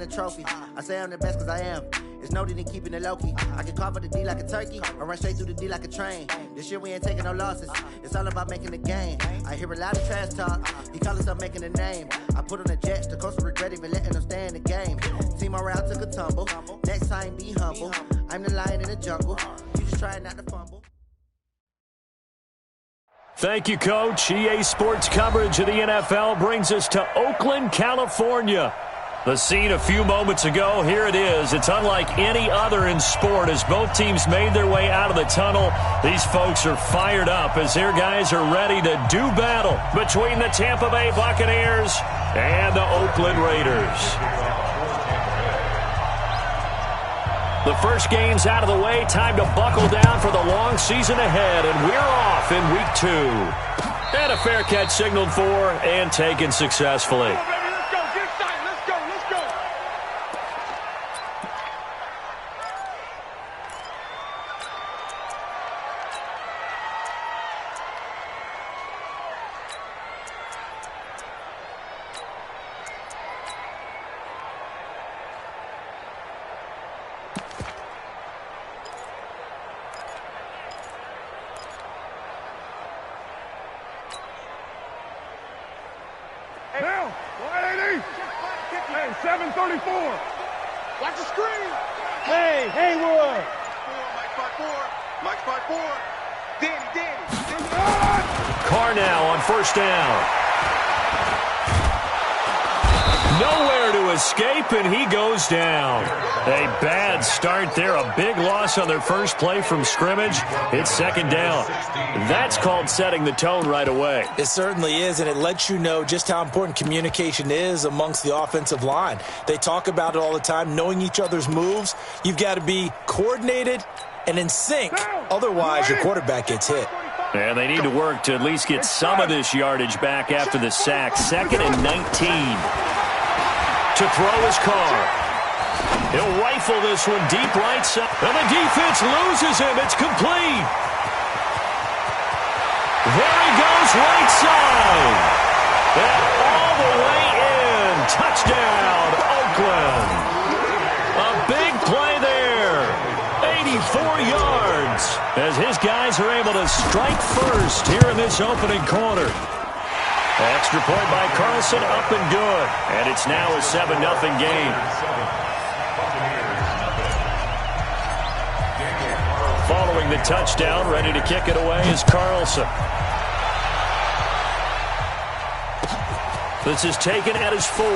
a trophy. I say I'm the best because I am. It's noted in keeping it low-key. I can carve for the D like a turkey, or run straight through the D like a train. This year we ain't taking no losses. It's all about making the game. I hear a lot of trash talk. He call himself making a name. I put on the Jets. The coach will regret even letting them stay in the game. Team morale took a tumble. Next time, be humble. I'm the lion in the jungle. You just try not to fumble. Thank you, Coach. EA Sports coverage of the NFL brings us to Oakland, California. The scene a few moments ago, here it is. It's unlike any other in sport as both teams made their way out of the tunnel. These folks are fired up as their guys are ready to do battle between the Tampa Bay Buccaneers and the Oakland Raiders. The first game's out of the way. Time to buckle down for the long season ahead, and we're off in week 2. And a fair catch signaled for and taken successfully. Now, 180. Hey, 734. Watch the screen. Hey, Haywood. Mike 5-4. Danny. Carr now on first down. Nowhere to escape, and he goes down. A bad start there. A big loss on their first play from scrimmage. It's second down. That's called setting the tone right away. It certainly is, and it lets you know just how important communication is amongst the offensive line. They talk about it all the time, knowing each other's moves. You've got to be coordinated and in sync. Otherwise, your quarterback gets hit. And they need to work to at least get some of this yardage back after the sack. 2nd and 19. To throw his Carr. He'll rifle this one deep right side. And the defense loses him. It's complete. There he goes right side. And all the way in. Touchdown, Oakland. A big play there. 84 yards. As his guys are able to strike first here in this opening quarter. Extra point by Carlson, up and good. And it's now a 7-0 game. Following the touchdown, ready to kick it away is Carlson. This is taken at his 4.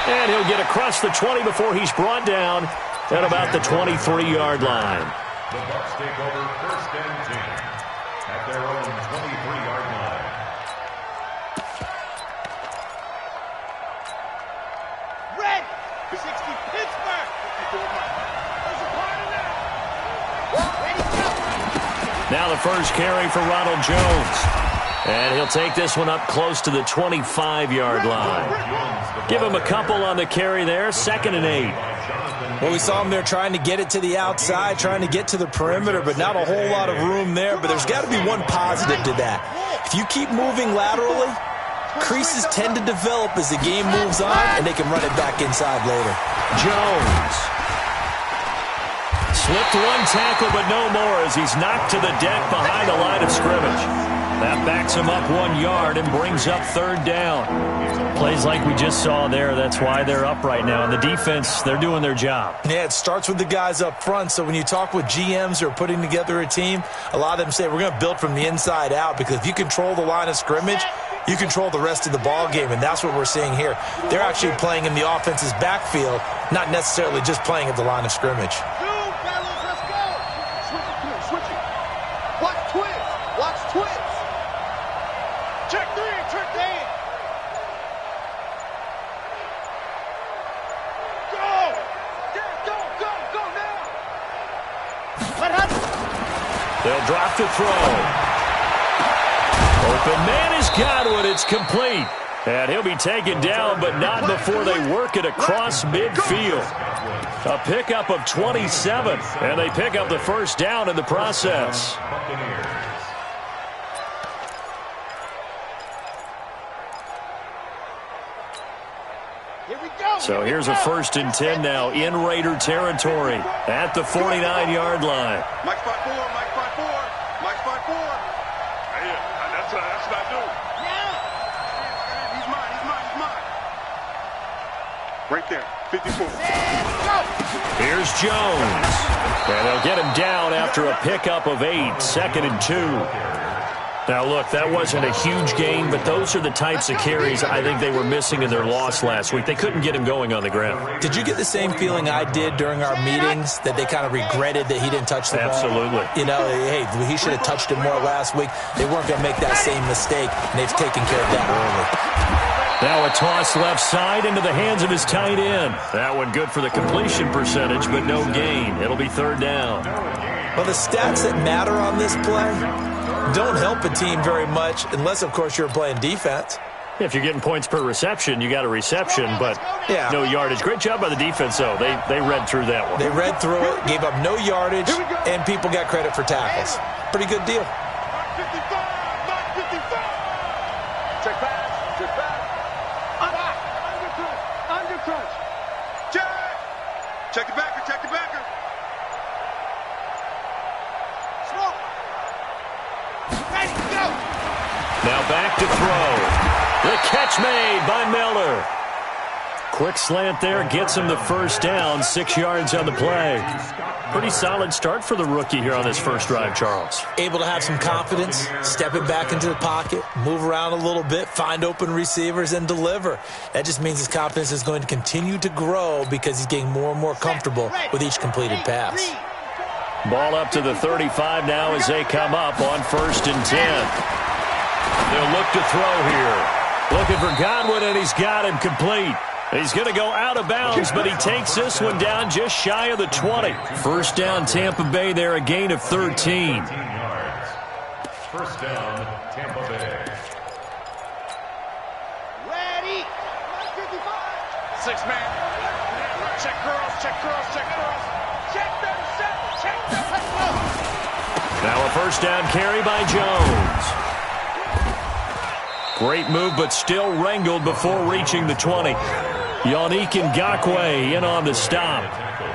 And he'll get across the 20 before he's brought down at about the 23-yard line. The Bucs take over 1st and 10 at their own 23-yard line. Red 60 Pittsburgh. There's a part of that. Now the first carry for Ronald Jones. And he'll take this one up close to the 25-yard line. Give him a couple on the carry there. 2nd and 8. Well, we saw him there trying to get it to the outside, trying to get to the perimeter, but not a whole lot of room there. But there's got to be one positive to that. If you keep moving laterally, creases tend to develop as the game moves on, and they can run it back inside later. Jones. Slipped one tackle, but no more as he's knocked to the deck behind the line of scrimmage. That backs him up 1 yard and brings up 3rd down. Plays like we just saw there. That's why they're up right now. And the defense, they're doing their job. Yeah, it starts with the guys up front. So when you talk with GMs who are putting together a team, a lot of them say we're going to build from the inside out, because if you control the line of scrimmage, you control the rest of the ball game, and that's what we're seeing here. They're actually playing in the offense's backfield, not necessarily just playing at the line of scrimmage. They'll drop to throw. Open man has got one. It's complete. And he'll be taken down, but not before they work it across midfield. A pickup of 27, and they pick up the first down in the process. Here So here's a 1st and 10 now in Raider territory at the 49-yard line. Mike 5-4, Mike 5-4, Mike 5-4. Hey, that's what I do. Yeah. He's mine. Right there, 54. Here's Jones. And they'll get him down after a pickup of 8, 2nd and 2. Now, look, that wasn't a huge gain, but those are the types of carries I think they were missing in their loss last week. They couldn't get him going on the ground. Did you get the same feeling I did during our meetings, that they kind of regretted that he didn't touch the ball? Absolutely. You know, hey, he should have touched it more last week. They weren't going to make that same mistake, and they've taken care of that early. Now a toss left side into the hands of his tight end. That one good for the completion percentage, but no gain. It'll be 3rd down. Well, the stats that matter on this play don't help a team very much unless, of course, you're playing defense. If you're getting points per reception, you got a reception, but yeah, no yardage. Great job by the defense, though. They read through that one. They read through it, gave up no yardage, and people got credit for tackles. Pretty good deal. 55. Check back. Under crunch. Check the backer. Smoke. Ready, go. Now back to throw. The catch made by Miller. Quick slant there gets him the 1st down, 6 yards on the play. Pretty solid start for the rookie here on this first drive, Charles. Able to have some confidence, step it back into the pocket, move around a little bit, find open receivers, and deliver. That just means his confidence is going to continue to grow because he's getting more and more comfortable with each completed pass. Ball up to the 35 now as they come up on 1st and 10. They'll look to throw here. Looking for Godwin, and he's got him complete. He's going to go out of bounds, but he takes this one down just shy of the 20. 1st down, Tampa Bay there, a gain of 13. 1st down, Tampa Bay. Ready. 6-man. Check girls. Check 37. Check 37. Now a 1st down carry by Jones. Great move, but still wrangled before reaching the 20. Yannick Ngakoue in on the stop.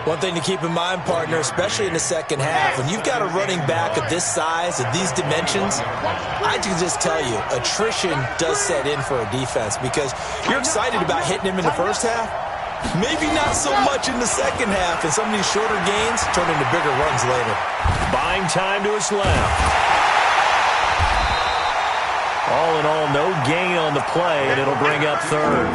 One thing to keep in mind, partner, especially in the second half, when you've got a running back of this size, of these dimensions, I can just tell you, attrition does set in for a defense because you're excited about hitting him in the first half. Maybe not so much in the second half, and some of these shorter gains turn into bigger runs later. Buying time to his left. All in all, no gain on the play, and it'll bring up 3rd.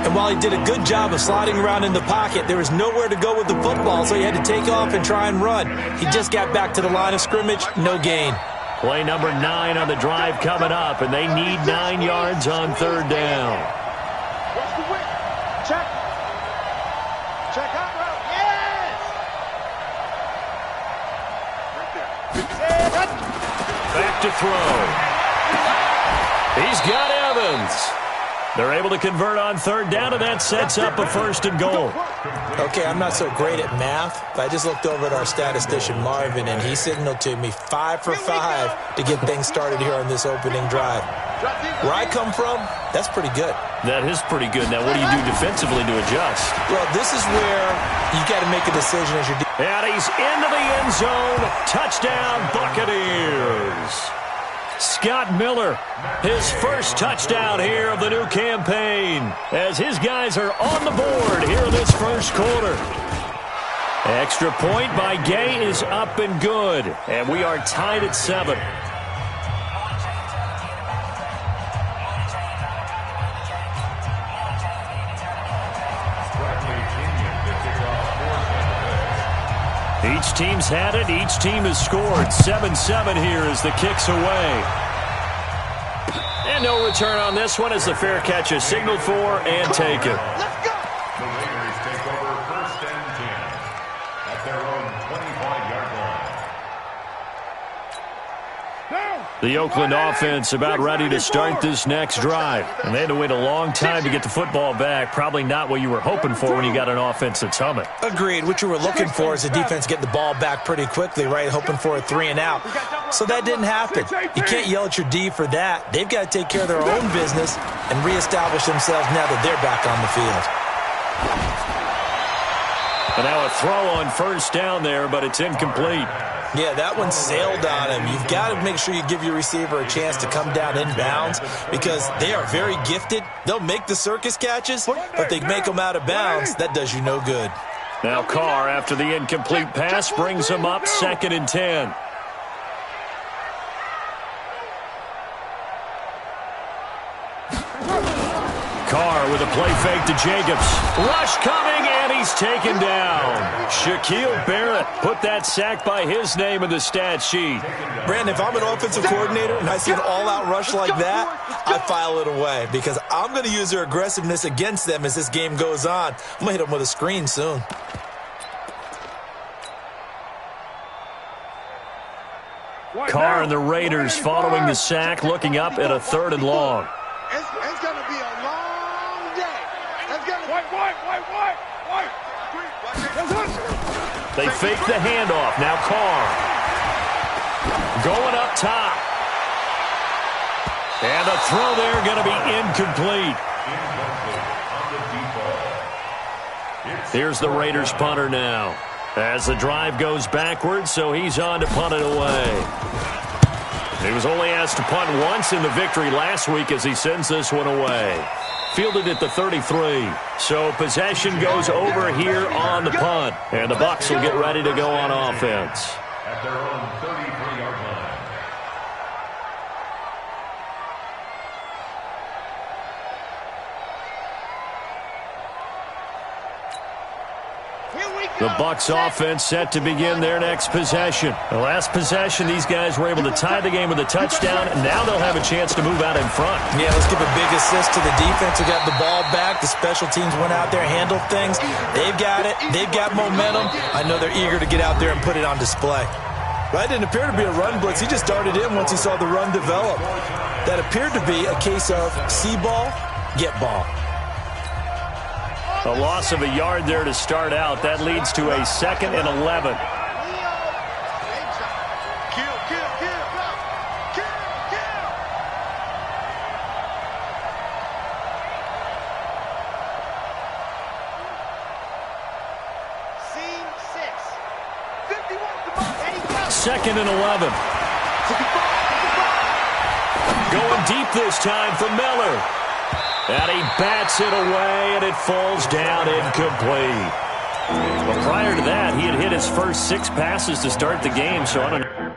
And while he did a good job of sliding around in the pocket, there was nowhere to go with the football, so he had to take off and try and run. He just got back to the line of scrimmage, no gain. Play number 9 on the drive coming up, and they need 9 yards on 3rd down. What's the width? Check. Check out route. Yes. Right there. Back to throw. He's got Evans. They're able to convert on 3rd down, and that sets up a 1st and goal. Okay, I'm not so great at math, but I just looked over at our statistician, Marvin, and he signaled to me 5 for 5 to get things started here on this opening drive. Where I come from, that's pretty good. That is pretty good. Now, what do you do defensively to adjust? Well, this is where you got to make a decision as you're And he's into the end zone. Touchdown, Buccaneers. Scott Miller, his 1st touchdown here of the new campaign, as his guys are on the board here in this 1st quarter. Extra point by Gay is up and good, and we are tied at 7. Each team's had it. Each team has scored. 7-7 here as the kick's away. And no return on this one as the fair catch is signaled for and taken. Let's go. The Raiders take over 1st and 10 at their own 25-yard line. The Oakland offense about ready to start this next drive. And they had to wait a long time to get the football back. Probably not what you were hoping for when you got an offense that's humming. Agreed. What you were looking for is the defense getting the ball back pretty quickly, right? Hoping for a 3 and out. So that didn't happen. You can't yell at your D for that. They've got to take care of their own business and reestablish themselves now that they're back on the field. And now a throw on first down there, but it's incomplete. Yeah, that one sailed on him. You've got to make sure you give your receiver a chance to come down inbounds because they are very gifted. They'll make the circus catches, but if they make them out of bounds, that does you no good. Now Carr, after the incomplete pass, brings him up 2nd and 10. Carr with a play fake to Jacobs. Rush coming, and he's taken down. Shaquille Barrett put that sack by his name in the stat sheet. Brandon, if I'm an offensive coordinator and I see an all-out rush like that, I file it away because I'm going to use their aggressiveness against them as this game goes on. I'm going to hit them with a screen soon. Carr and the Raiders following the sack, looking up at a 3rd and long. It's going to be a long day. It's going to They fake the handoff. Now Carr going up top. And the throw there going to be incomplete. Here's the Raiders punter now. As the drive goes backwards, so he's on to punt it away. He was only asked to punt once in the victory last week as he sends this one away. Fielded at the 33. So possession goes over here on the punt. And the Bucs will get ready to go on offense. At their own 33-yard line. The Bucs offense set to begin their next possession. The last possession, these guys were able to tie the game with a touchdown, and now they'll have a chance to move out in front. Yeah, let's give a big assist to the defense who got the ball back. The special teams went out there, handled things. They've got it. They've got momentum. I know they're eager to get out there and put it on display. That didn't appear to be a run blitz. He just darted in once he saw the run develop. That appeared to be a case of see ball, get ball. A loss of a yard there to start out. That leads to a 2nd and 11. Scene 6. 2nd and 11. Going deep this time for Miller. And he bats it away, and it falls down incomplete. Well, prior to that, he had hit his first 6 passes to start the game, so I don't know.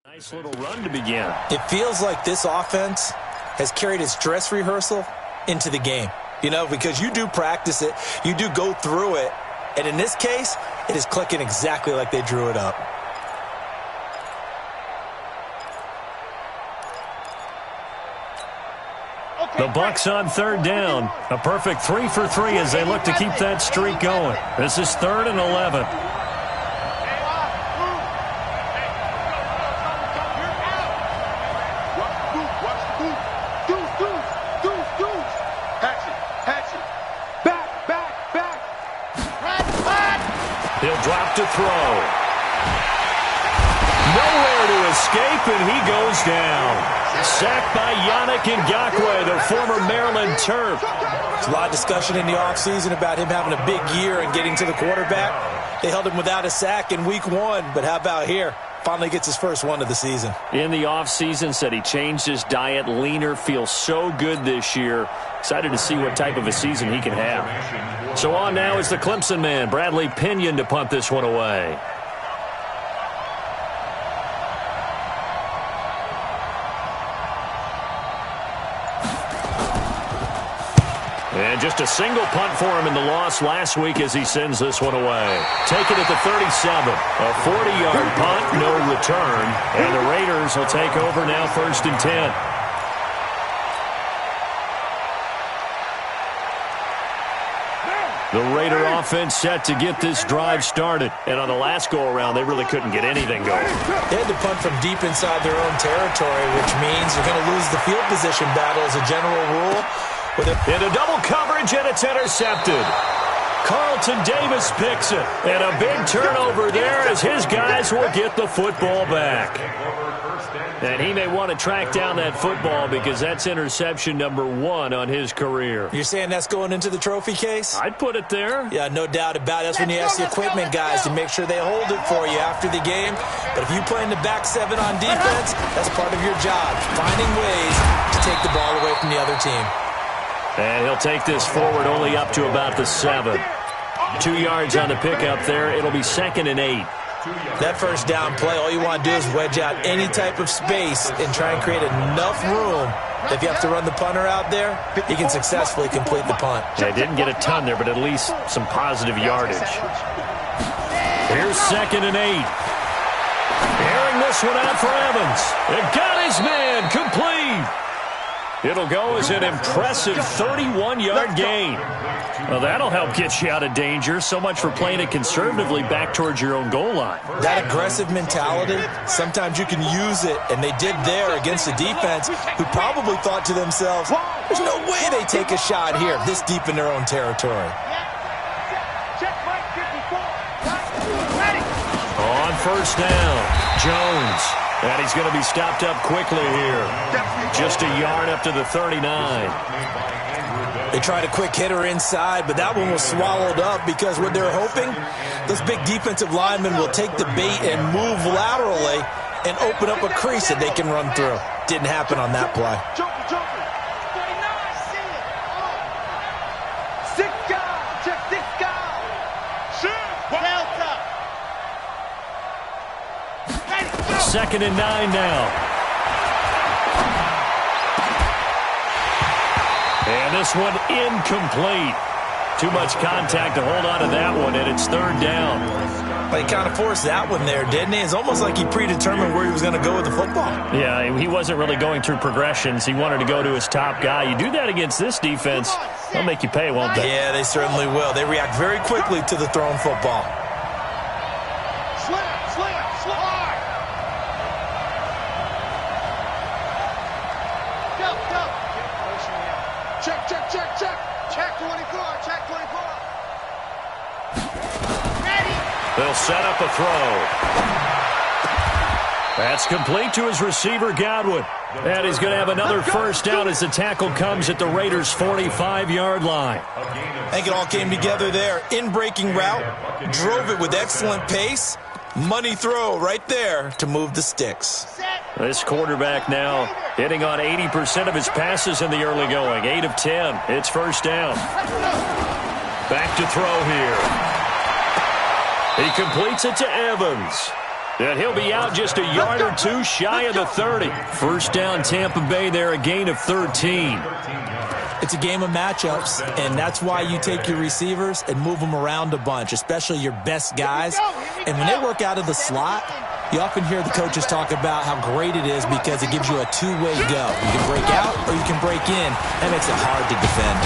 Nice little run to begin. It feels like this offense has carried its dress rehearsal into the game. You know, because you do practice it, you do go through it, and in this case, it is clicking exactly like they drew it up. The Bucs on 3rd down. A perfect 3 for 3 as they look to keep that streak going. This is 3rd and 11. He'll drop to throw. Nowhere to escape, and he goes down. Sacked by Yannick Ngakoue, the former Maryland Terp. There's a lot of discussion in the offseason about him having a big year and getting to the quarterback. They held him without a sack in week 1, but how about here? Finally gets his first one of the season. In the offseason, said he changed his diet, leaner, feels so good this year. Excited to see what type of a season he can have. So on now is the Clemson man, Bradley Pinion, to punt this one away. And And just a single punt for him in the loss last week as he sends this one away. Take it at the 37. A 40-yard punt, no return. And the Raiders will take over now 1st and 10. The Raider offense set to get this drive started. And on the last go-around, they really couldn't get anything going. They had to punt from deep inside their own territory, which means you're going to lose the field position battle as a general rule. Into double coverage, and it's intercepted. Carlton Davis picks it. And a big turnover there as his guys will get the football back. And he may want to track down that football because that's interception number 1 on his career. You're saying that's going into the trophy case? I'd put it there. Yeah, no doubt about it. That's when you ask the equipment guys to make sure they hold it for you after the game. But if you play in the back 7 on defense, that's part of your job, finding ways to take the ball away from the other team. And he'll take this forward only up to about the 7. 2 yards on the pickup there. It'll be 2nd and 8. That first down play, all you want to do is wedge out any type of space and try and create enough room. If you have to run the punter out there, he can successfully complete the punt. They didn't get a ton there, but at least some positive yardage. Here's 2nd and 8. Airing this one out for Evans. It got his man complete. It'll go as an impressive 31-yard gain. Well, that'll help get you out of danger. So much for playing it conservatively back towards your own goal line. That aggressive mentality, sometimes you can use it, and they did there against a defense who probably thought to themselves, there's no way they take a shot here this deep in their own territory. On 1st down, Jones. And he's going to be stopped up quickly here. Just a yard up to the 39. They tried a quick hitter inside, but that one was swallowed up because what they're hoping, those big defensive linemen will take the bait and move laterally and open up a crease that they can run through. Didn't happen on that play. Second and 9 now. And this one incomplete. Too much contact to hold on to that one, and it's 3rd down. Well, he kind of forced that one there, didn't he? It's almost like he predetermined where he was going to go with the football. Yeah, he wasn't really going through progressions. He wanted to go to his top guy. You do that against this defense, they'll make you pay, won't they? Yeah, they certainly will. They react very quickly to the thrown football. They'll set up a throw. That's complete to his receiver, Godwin. And he's going to have another 1st down as the tackle comes at the Raiders' 45-yard line. I think it all came together there. In-breaking route, drove it with excellent pace. Money throw right there to move the sticks. This quarterback now hitting on 80% of his passes in the early going. 8 of 10. It's 1st down. Back to throw here. He completes it to Evans. And he'll be out just a yard or 2 shy of the 30. 1st down, Tampa Bay there, a gain of 13. It's a game of matchups, and that's why you take your receivers and move them around a bunch, especially your best guys. And when they work out of the slot, you often hear the coaches talk about how great it is because it gives you a two-way go. You can break out or you can break in. That makes it hard to defend.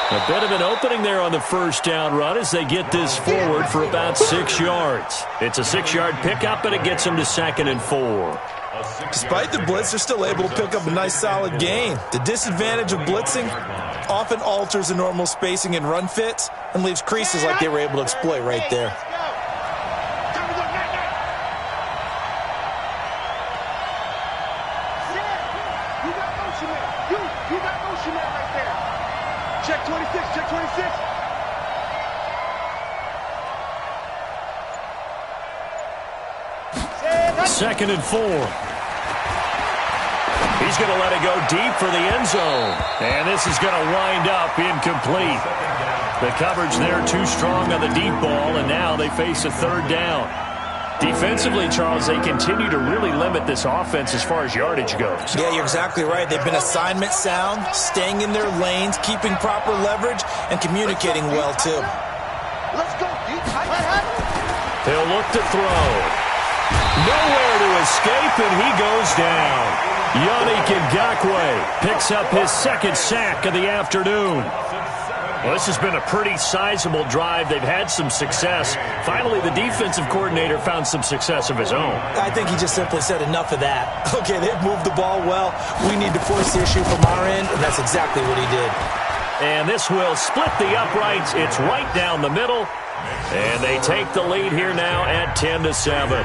A bit of an opening there on the 1st down run as they get this forward for about 6 yards. It's a 6-yard pickup, and it gets them to 2nd and 4. Despite the blitz, they're still able to pick up a nice solid gain. The disadvantage of blitzing often alters the normal spacing and run fits and leaves creases like they were able to exploit right there. Check 26, check 26. Second and 4. He's going to let it go deep for the end zone. And this is going to wind up incomplete. The coverage there too strong on the deep ball, and now they face a 3rd down. Defensively, Charles, they continue to really limit this offense as far as yardage goes. Yeah, you're exactly right. They've been assignment sound, staying in their lanes, keeping proper leverage, and communicating well, too. Let's go. He'll look to throw. Nowhere to escape, and he goes down. Yannick Ngakoue picks up his second sack of the afternoon. Well, this has been a pretty sizable drive. They've had some success. Finally, the defensive coordinator found some success of his own. I think he just simply said enough of that. Okay, they've moved the ball well. We need to force the issue from our end, and that's exactly what he did. And this will split the uprights. It's right down the middle. And they take the lead here now at 10-7.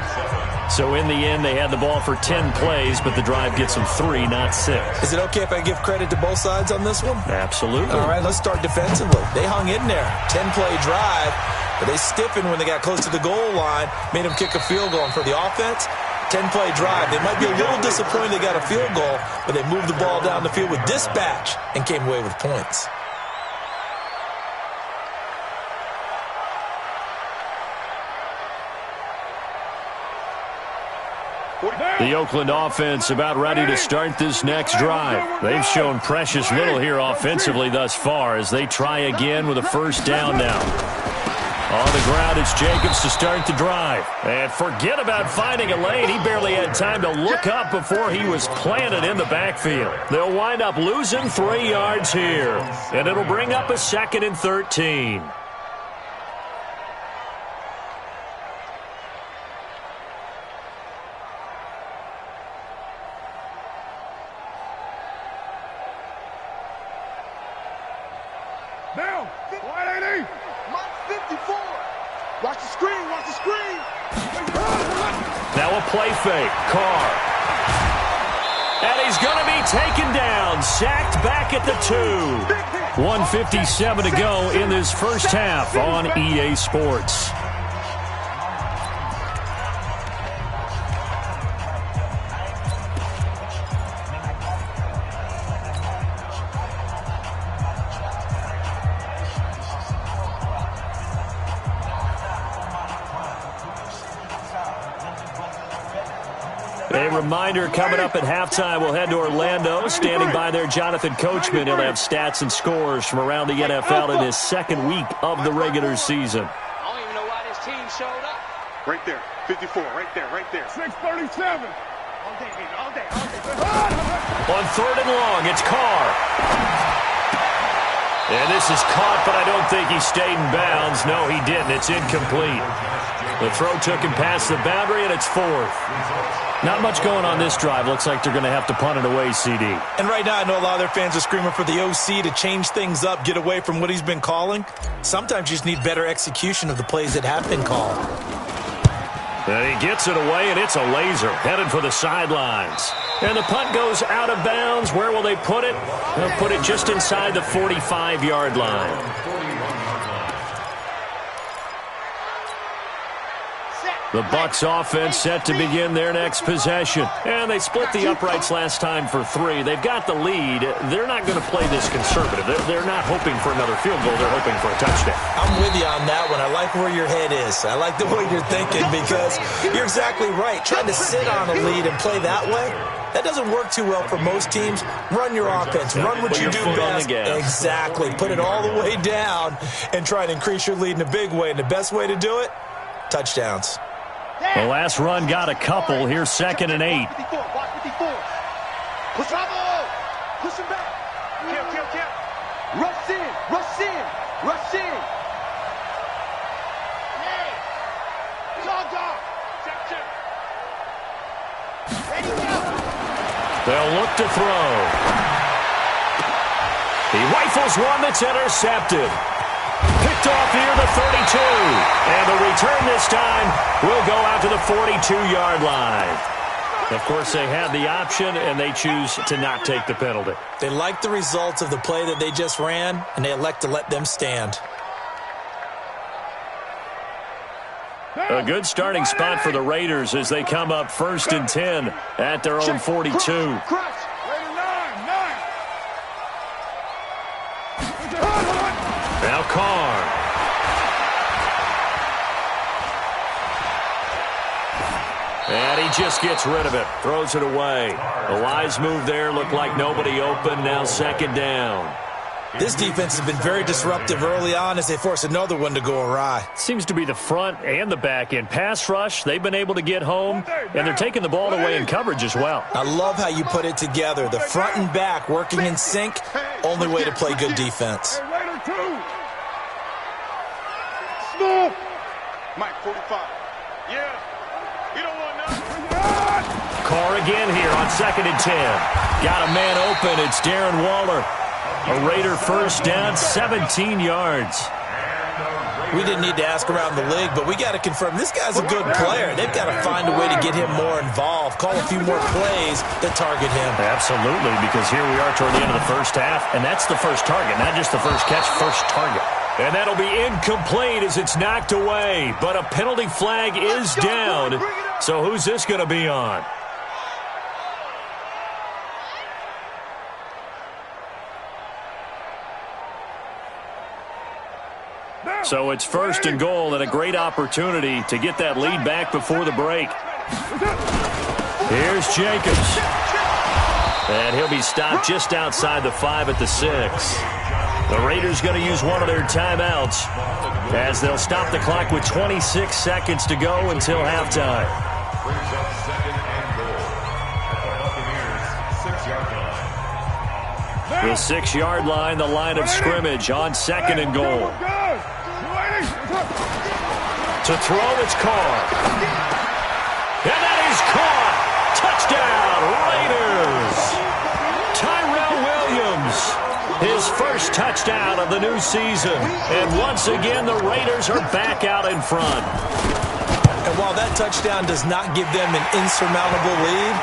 So in the end, they had the ball for 10 plays, but the drive gets them 3, not 6. Is it okay if I give credit to both sides on this one? Absolutely. All right, let's start defensively. They hung in there. 10-play drive, but they stiffened when they got close to the goal line, made them kick a field goal. And for the offense, 10-play drive. They might be a little disappointed they got a field goal, but they moved the ball down the field with dispatch and came away with points. The Oakland offense about ready to start this next drive. They've shown precious little here offensively thus far as they try again with a first down now. On the ground, it's Jacobs to start the drive. And forget about finding a lane. He barely had time to look up before he was planted in the backfield. They'll wind up losing 3 yards here. And it'll bring up a 2nd and 13. Now, 180. Mike 54. Watch the screen. Watch the screen. Now a play fake. Carr. And he's going to be taken down. Sacked back at the 2. 1:57 to go in this first half on EA Sports. A reminder, coming up at halftime, we'll head to Orlando. Standing by there, Jonathan Coachman. He'll have stats and scores from around the NFL in his 2nd week of the regular season. I don't even know why this team showed up. Right there. 54. Right there. Right there. 637. All day, baby. All day. All day. On 3rd and long, it's Carr. And this is caught, but I don't think he stayed in bounds. No, he didn't. It's incomplete. The throw took him past the boundary, and it's 4th. Not much going on this drive. Looks like they're going to have to punt it away, CD. And right now, I know a lot of their fans are screaming for the OC to change things up, get away from what he's been calling. Sometimes you just need better execution of the plays that have been called. And he gets it away, and it's a laser. Headed for the sidelines. And the punt goes out of bounds. Where will they put it? They'll put it just inside the 45-yard line. The Bucs offense set to begin their next possession. And they split the uprights last time for 3. They've got the lead. They're not going to play this conservative. They're not hoping for another field goal. They're hoping for a touchdown. I'm with you on that one. I like where your head is. I like the way you're thinking because you're exactly right. Trying to sit on a lead and play that way, that doesn't work too well for most teams. Run your offense. Run what you do best. Exactly. Put it all the way down and try to increase your lead in a big way. And the best way to do it, touchdowns. The last run got a couple. Here's 2nd and 8. Push him back. Kill. Rush in. Hey. Dog. Check. Ready, go. They'll look to throw. He rifles one that's intercepted. Picked off near the 32. And the return this time will go out to the 42-yard line. Of course, they had the option, and they choose to not take the penalty. They like the results of the play that they just ran, and they elect to let them stand. A good starting spot for the Raiders as they come up 1st and 10 at their own 42. Now Carr. And he just gets rid of it, throws it away. A wise move there, looked like nobody open, now second down. This defense has been very disruptive early on as they force another one to go awry. Seems to be the front and the back end. Pass rush, they've been able to get home, and they're taking the ball away in coverage as well. I love how you put it together. The front and back working in sync, only way to play good defense. Snap! Mike, 45. Yeah. You don't want nothing. Carr again here on 2nd and 10. Got a man open. It's Darren Waller. A Raider first down, 17 yards. We didn't need to ask around the league, but we got to confirm this guy's a good player. They've got to find a way to get him more involved, call a few more plays that target him. Absolutely, because here we are toward the end of the first half, and that's the first target, not just the first catch, first target. And that'll be incomplete as it's knocked away, but a penalty flag is down. So who's this going to be on? So it's 1st and goal and a great opportunity to get that lead back before the break. Here's Jacobs. And he'll be stopped just outside the 5 at the 6. The Raiders going to use one of their timeouts as they'll stop the clock with 26 seconds to go until halftime. Brings up 2nd and goal at the Buccaneers' 6-yard line. The 6-yard line, the line of scrimmage on 2nd and goal. To throw, it's Carr. And that is caught. Touchdown, Raiders. Tyrell Williams, his first touchdown of the new season. And once again, the Raiders are back out in front. And while that touchdown does not give them an insurmountable lead,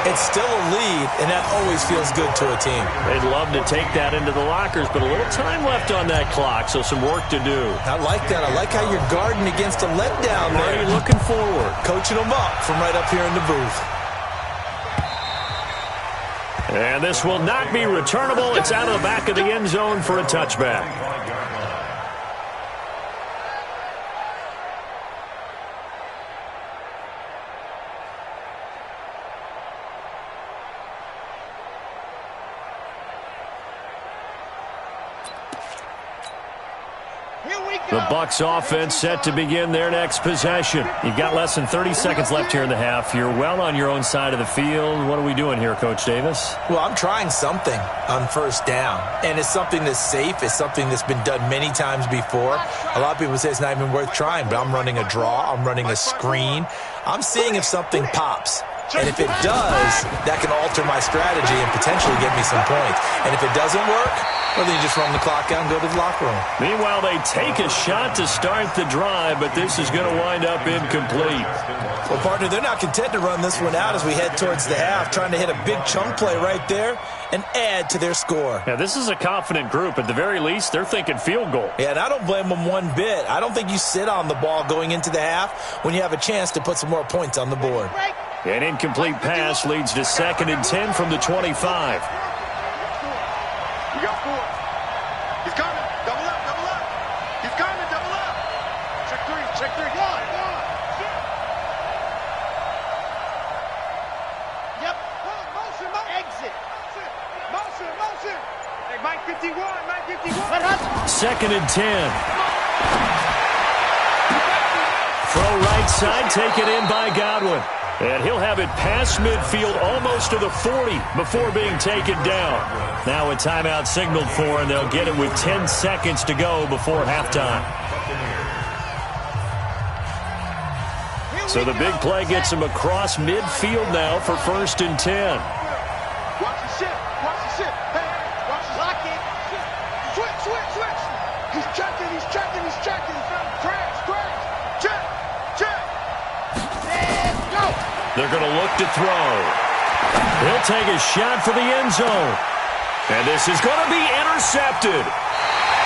it's still a lead, and that always feels good to a team. They'd love to take that into the lockers, but a little time left on that clock, so some work to do. I like that. I like how you're guarding against a letdown there. Already looking forward. Coaching them up from right up here in the booth. And this will not be returnable. It's out of the back of the end zone for a touchback. The Bucs offense set to begin their next possession. You've got less than 30 seconds left here in the half. You're well on your own side of the field. What are we doing here, Coach Davis? Well, I'm trying something on first down, and it's something that's safe. It's something that's been done many times before. A lot of people say it's not even worth trying, but I'm running a draw. I'm running a screen. I'm seeing if something pops. And if it does, that can alter my strategy and potentially get me some points. And if it doesn't work, well, then you just run the clock out and go to the locker room. Meanwhile, they take a shot to start the drive, but this is going to wind up incomplete. Well, partner, they're not content to run this one out as we head towards the half, trying to hit a big chunk play right there and add to their score. Yeah, this is a confident group. At the very least, they're thinking field goal. Yeah, and I don't blame them one bit. I don't think you sit on the ball going into the half when you have a chance to put some more points on the board. An incomplete pass leads to 2nd and 10 from the 25. You got 4. He's coming. Double up, double up. He's coming, double up. Check 3, check 3. Go on. Yep. Motion, exit. Motion. Hey, Mike 51, Mike 51. 2nd and 10. Throw right side, taken in by Godwin. And he'll have it past midfield, almost to the 40 before being taken down. Now a timeout signaled for, and they'll get it with 10 seconds to go before halftime. So the big play gets him across midfield now for 1st and 10. Watch the ship. Hey, watch the lock it. Switch. He's checking. Crash. Check. They're going to look to throw. He'll take a shot for the end zone. And this is going to be intercepted.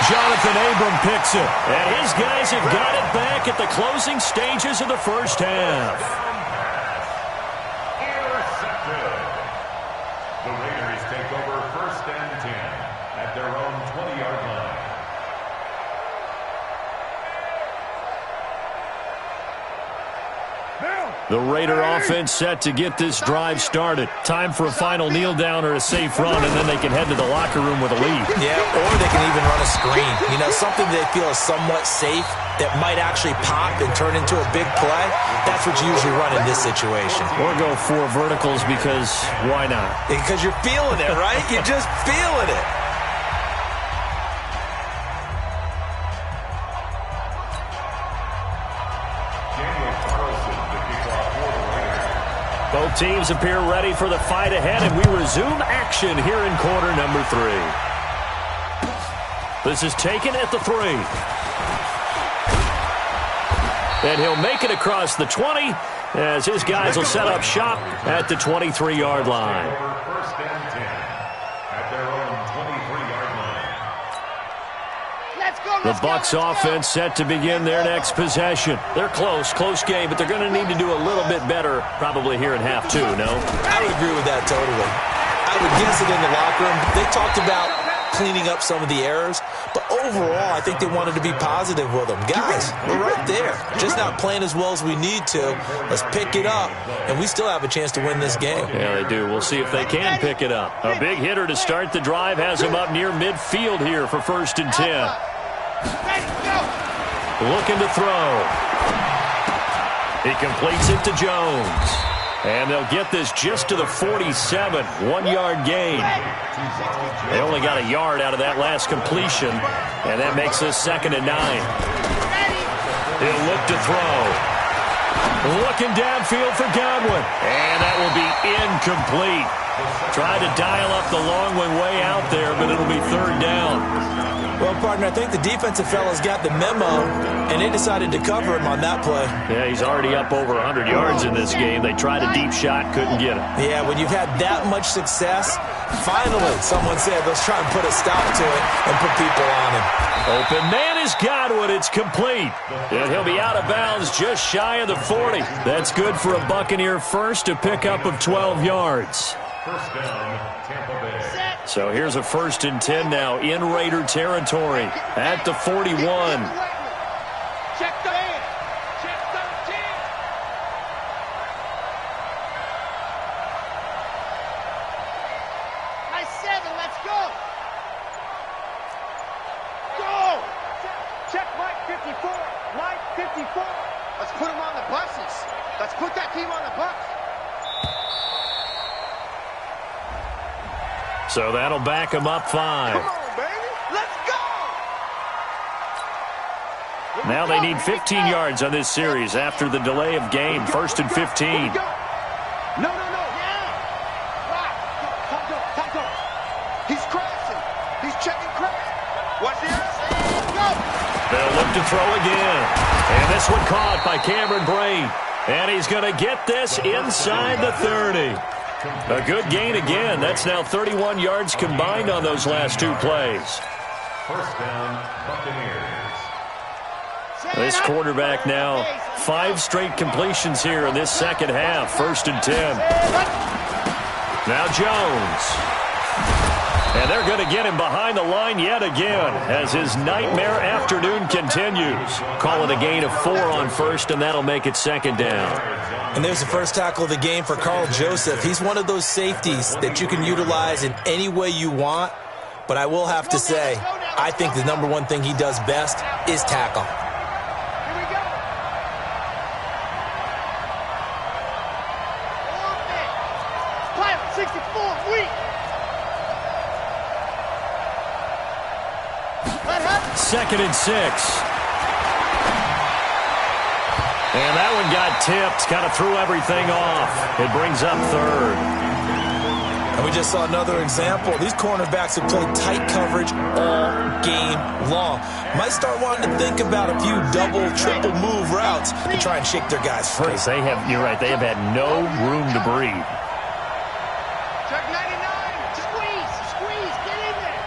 Jonathan Abram picks it. And his guys have got it back at the closing stages of the first half. Intercepted. The Raiders take over 1st and 10 at their own 20-yard line. The Raider offense set to get this drive started. Time for a final kneel down or a safe run, and then they can head to the locker room with a lead. Yeah, or they can even run a screen. You know, something they feel is somewhat safe that might actually pop and turn into a big play. That's what you usually run in this situation. Or go 4 verticals because why not? Because you're feeling it, right? You're just feeling it. Both teams appear ready for the fight ahead, and we resume action here in quarter number 3. This is taken at the 3. And he'll make it across the 20 as his guys will set up shop at the 23-yard line. First and 10 at their own 23-yard line. The Bucs offense set to begin their next possession. They're close game, but they're going to need to do a little bit better probably here in half 2, no? I would agree with that totally. I would guess it in the locker room. They talked about cleaning up some of the errors, but overall, I think they wanted to be positive with them. Guys, we're right there. Just not playing as well as we need to. Let's pick it up, and we still have a chance to win this game. Yeah, they do. We'll see if they can pick it up. A big hitter to start the drive has him up near midfield here for 1st and 10. Looking to throw. He completes it to Jones. And they'll get this just to the 47, 1-yard gain. They only got a yard out of that last completion, and that makes this 2nd and 9. He'll look to throw. Looking downfield for Godwin, and that will be incomplete. Tried to dial up the long one way out there, but it'll be 3rd down. Well, partner, I think the defensive fellas got the memo, and they decided to cover him on that play. Yeah, he's already up over 100 yards in this game. They tried a deep shot, couldn't get it. Yeah, when you've had that much success, finally, someone said, let's try and put a stop to it and put people on him. Open man is Godwin. It's complete. And he'll be out of bounds just shy of the 40. That's good for a Buccaneer first, a pickup of 12 yards. First down, Tampa Bay. So here's a 1st and 10 now in Raider territory at the 41. Check the man. Check 13. Nice 7. Let's go. Go. Check Mike 54. Mike 54. Let's put him on the buses. Let's put that team on the bus. So that'll back him up 5. Come on, baby. Let's go. Now they need 15 yards on this series after the delay of game. 1st and 15. No. Yeah. Top go. He's crashing. He's checking crash. Watch this. Let's go. They'll look to throw again. And this one caught by Cameron Brain. And he's going to get this inside the 30. A good gain again. That's now 31 yards combined on those last 2 plays. First down, Buccaneers. This quarterback now 5 straight completions here in this 2nd half. 1st and 10. Now Jones. And they're going to get him behind the line yet again as his nightmare afternoon continues. Call it a gain of 4 on 1st, and that'll make it 2nd down. And there's the first tackle of the game for Carl Joseph. He's one of those safeties that you can utilize in any way you want. But I will have to say, I think the #1 thing he does best is tackle. Here we go. Pilot 64, weak. 2nd and 6. And that one got tipped, kind of threw everything off. It brings up 3rd. And we just saw another example. These cornerbacks have played tight coverage all game long. Might start wanting to think about a few double, triple move routes to try and shake their guys free. You're right, they have had no room to breathe. Check 99. Squeeze. Get in there.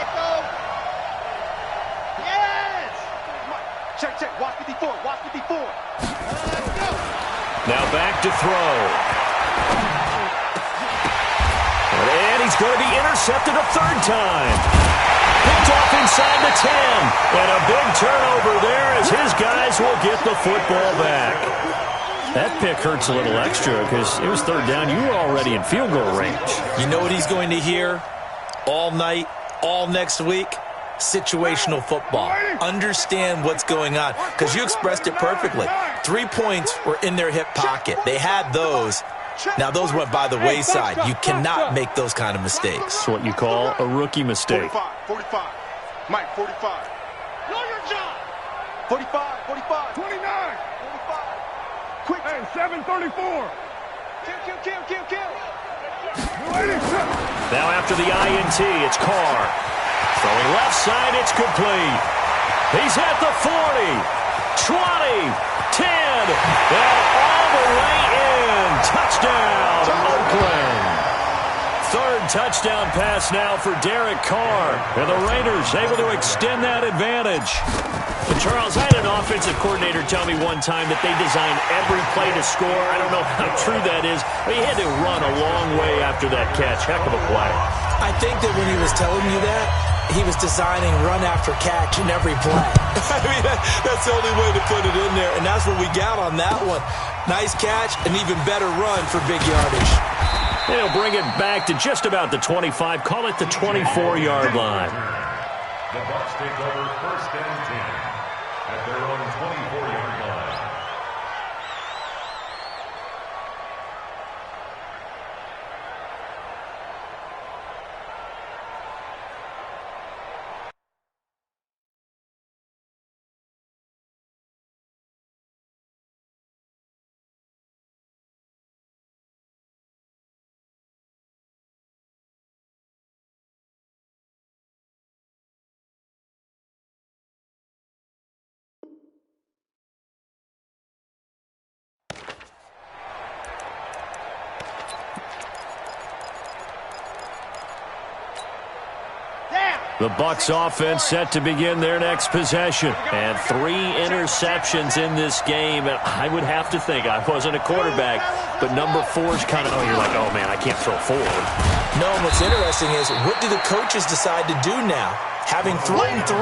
Echo. Yes. Check. Watch 54. Let's go. Now back to throw. And he's going to be intercepted a 3rd time. Picked off inside the 10. And a big turnover there as his guys will get football back. That pick hurts a little extra because it was third down. You were already in field goal range. You know what he's going to hear all night, all next week? Situational football. Understand what's going on, because you expressed it perfectly. 3 points were in their hip pocket. They had those. Now, those went by the wayside. You cannot make those kind of mistakes. It's what you call a rookie mistake. 45. Mike, 45. Know your job. 45, 45. 29. 45. Quick. Hey, 734. Kill. Now after the INT, it's Carr. Throwing left side, it's complete. He's at the 40, 20, 10, and all the way in. Touchdown, Oakland. Third touchdown pass now for Derek Carr. And the Raiders able to extend that advantage. And Charles, I had an offensive coordinator tell me one time that they designed every play to score. I don't know how true that is, but he had to run a long way after that catch. Heck of a play. I think that when he was telling you that, he was designing run after catch in every play. I mean, that's the only way to put it in there, and that's what we got on that one. Nice catch, an even better run for big yardage. They'll bring it back to just about the 25. Call it the 24-yard line. The Bucs take over first and 10 at their own 24-yard line. The Bucs offense set to begin their next possession. And 3 interceptions in this game. And I would have to think, I wasn't a quarterback, but number 4's kind of, you're like, oh man, I can't throw forward. No, and what's interesting is, what do the coaches decide to do now? Having thrown 3,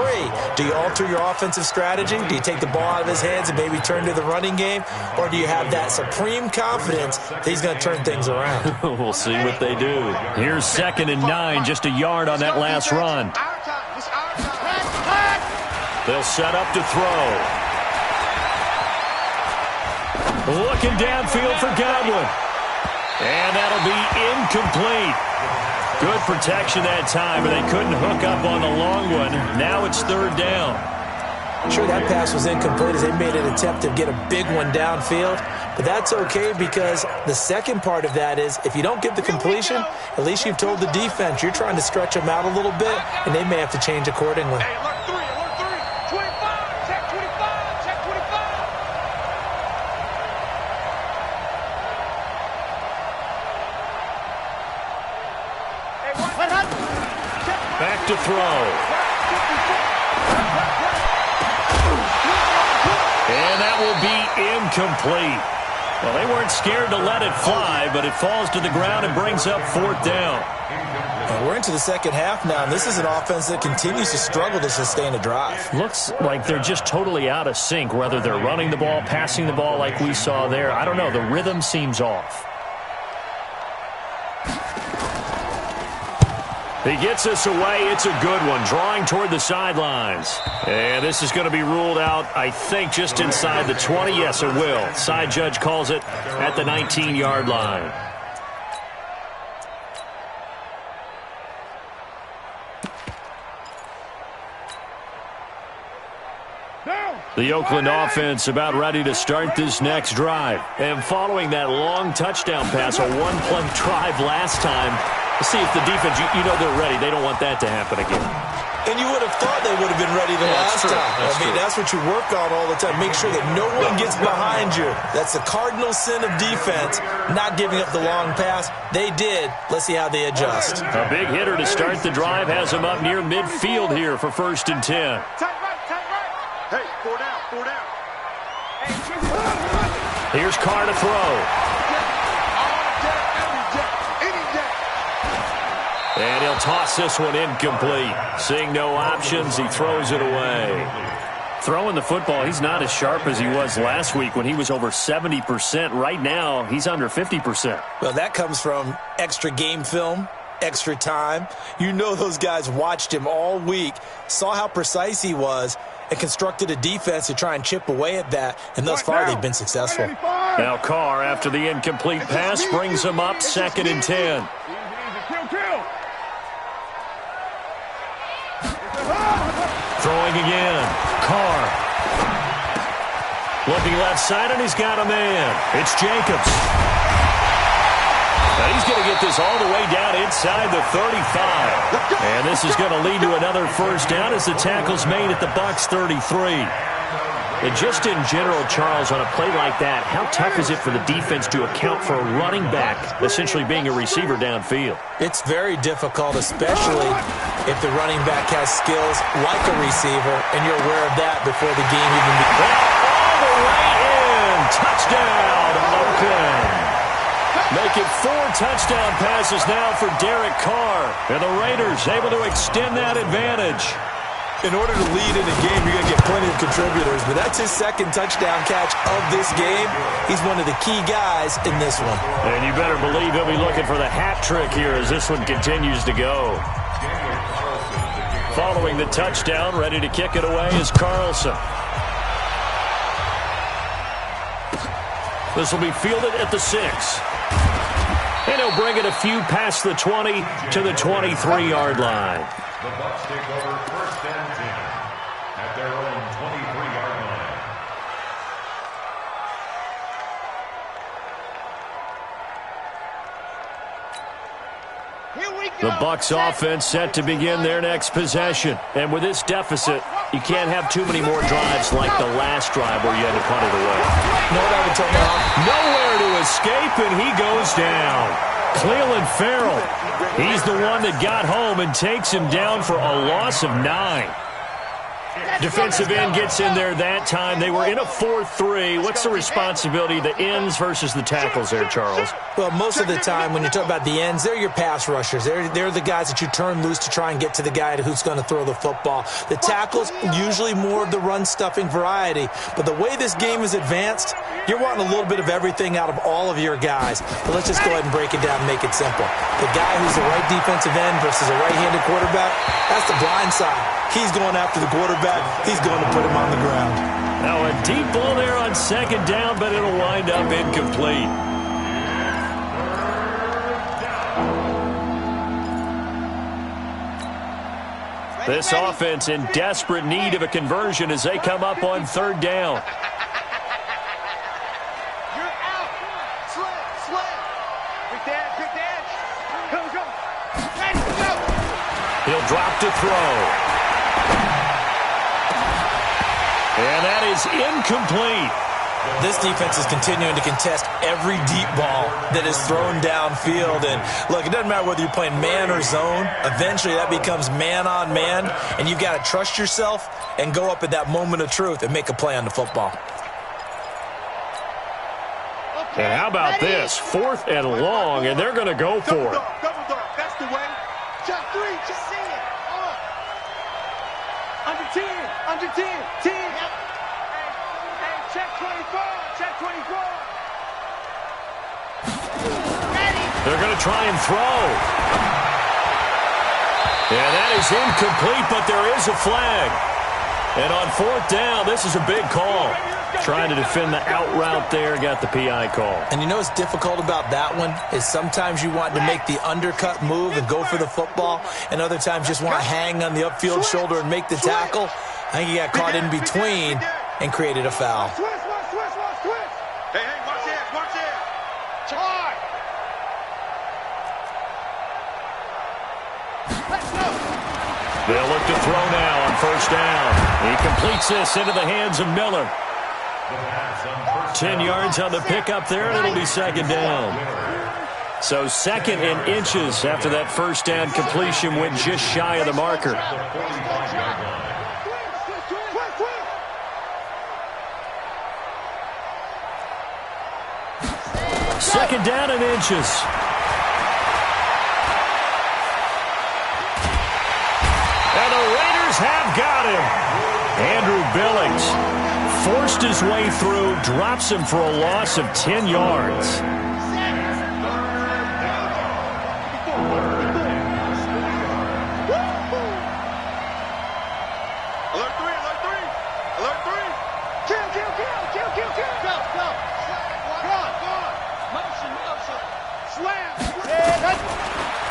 do you alter your offensive strategy? Do you take the ball out of his hands and maybe turn to the running game? Or do you have that supreme confidence that he's going to turn things around? We'll see what they do. Here's 2nd and 9, just a yard on that last run. They'll set up to throw. Looking downfield for Godwin. And that'll be incomplete. Good protection that time, but they couldn't hook up on the long one. Now it's 3rd down. Sure, that pass was incomplete as they made an attempt to get a big one downfield. But that's okay, because the second part of that is, if you don't get the completion, at least you've told the defense you're trying to stretch them out a little bit, and they may have to change accordingly. Hey, alert 3, 25, check 25, check 25. Back to throw. And that will be incomplete. Well, they weren't scared to let it fly, but it falls to the ground and brings up 4th down. And we're into the second half now, and this is an offense that continues to struggle to sustain a drive. Looks like they're just totally out of sync, whether they're running the ball, passing the ball like we saw there. I don't know. The rhythm seems off. He gets us away. It's a good one, drawing toward the sidelines. And this is going to be ruled out, I think, just inside the 20. Yes, it will. Side judge calls it at the 19-yard line. The Oakland offense about ready to start this next drive. And following that long touchdown pass, a one-play drive last time, let's see if the defense, you know they're ready. They don't want that to happen again. And you would have thought they would have been ready the last time. That's what you work on all the time. Make sure that no one gets behind you. That's the cardinal sin of defense, not giving up the long pass. They did. Let's see how they adjust. A big hitter to start the drive has them up near midfield here for 1st and 10. Hey, 4 down. Here's Carr to throw. And he'll toss this one incomplete. Seeing no options, he throws it away. Throwing the football, he's not as sharp as he was last week when he was over 70%. Right now, he's under 50%. Well, that comes from extra game film, extra time. You know those guys watched him all week, saw how precise he was, and constructed a defense to try and chip away at that, and thus far they've been successful. Now Carr, after the incomplete pass, brings him up 2nd and 10. Throwing again. Carr. Looking left side, and he's got a man. It's Jacobs. Now he's going to get this all the way down inside the 35. And this is going to lead to another first down as the tackle's made at the Bucs 33. And just in general, Charles, on a play like that, how tough is it for the defense to account for a running back essentially being a receiver downfield? It's very difficult, especially if the running back has skills like a receiver, and you're aware of that before the game even begins. All the way in. Touchdown, Oakland. Make it 4 touchdown passes now for Derek Carr. And the Raiders able to extend that advantage. In order to lead in a game, you're going to get plenty of contributors, but that's his 2nd touchdown catch of this game. He's one of the key guys in this one. And you better believe he'll be looking for the hat trick here as this one continues to go. Following the touchdown, ready to kick it away is Carlson. This will be fielded at the 6. And he'll bring it a few past the 20 to the 23-yard line. The Bucs take over 1st and 10 at their own 23-yard line. Here we go. The Bucs offense set to begin their next possession. And with this deficit, you can't have too many more drives like the last drive where you had to punt it away. No, that would turn off. Nowhere to escape, and he goes down. Cleveland Farrell, he's the one that got home and takes him down for a loss of 9. Defensive end gets in there that time. They were in a 4-3. What's the responsibility, the ends versus the tackles there, Charles? Well, most of the time when you talk about the ends, they're your pass rushers. They're the guys that you turn loose to try and get to the guy who's going to throw the football. The tackles, usually more of the run-stuffing variety. But the way this game is advanced, you're wanting a little bit of everything out of all of your guys. But let's just go ahead and break it down and make it simple. The guy who's the right defensive end versus a right-handed quarterback, that's the blind side. He's going after the quarterback. He's going to put him on the ground. Now a deep ball there on 2nd down, but it'll wind up incomplete. This offense in desperate need of a conversion as they come up on 3rd down. You're out. Slip. Quick dash. Go. Ready, go. He'll drop to throw. And that is incomplete. This defense is continuing to contest every deep ball that is thrown downfield. And look, it doesn't matter whether you're playing man or zone. Eventually that becomes man on man, and you've got to trust yourself and go up at that moment of truth and make a play on the football. And how about this? 4th and long, and they're going to go for it. Double dog. That's the way. Shot 3. Just see it. Under 10. 10. Yep. Hey, check 24. Check 24. Ready. They're going to try and throw. And that is incomplete, but there is a flag. And on 4th down, this is a big call. Trying to defend the out route there, got the PI call. And you know what's difficult about that one is sometimes you want to make the undercut move and go for the football, and other times just want to hang on the upfield shoulder and make the tackle. I think he got caught in between and created a foul. Twist. Hey, watch it. Hard. Let's go. They'll look to throw now on 1st down. He completes this into the hands of Miller. 10 yards on the pickup there, and it'll be 2nd down. So 2nd and inches after that 1st down completion went just shy of the marker. Second down and inches. And the Raiders have got him. Andrew Billings forced his way through, drops him for a loss of 10 yards.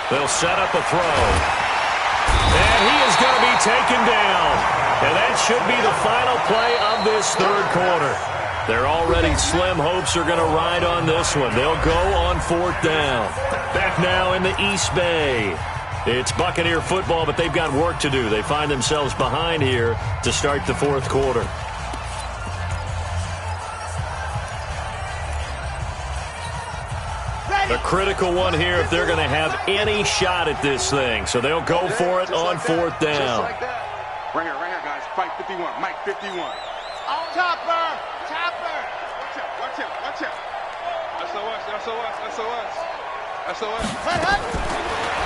They'll set up a throw. And he is going to be taken down. And that should be the final play of this third quarter. Their already slim hopes are going to ride on this one. They'll go on fourth down. Back now in the East Bay. It's Buccaneer football, but they've got work to do. They find themselves behind here to start the fourth quarter. A critical one here if they're going to have any shot at this thing. So they'll go for it on fourth down. Right here, guys. Fight 51. Mike 51. Topper! Watch him. SOS.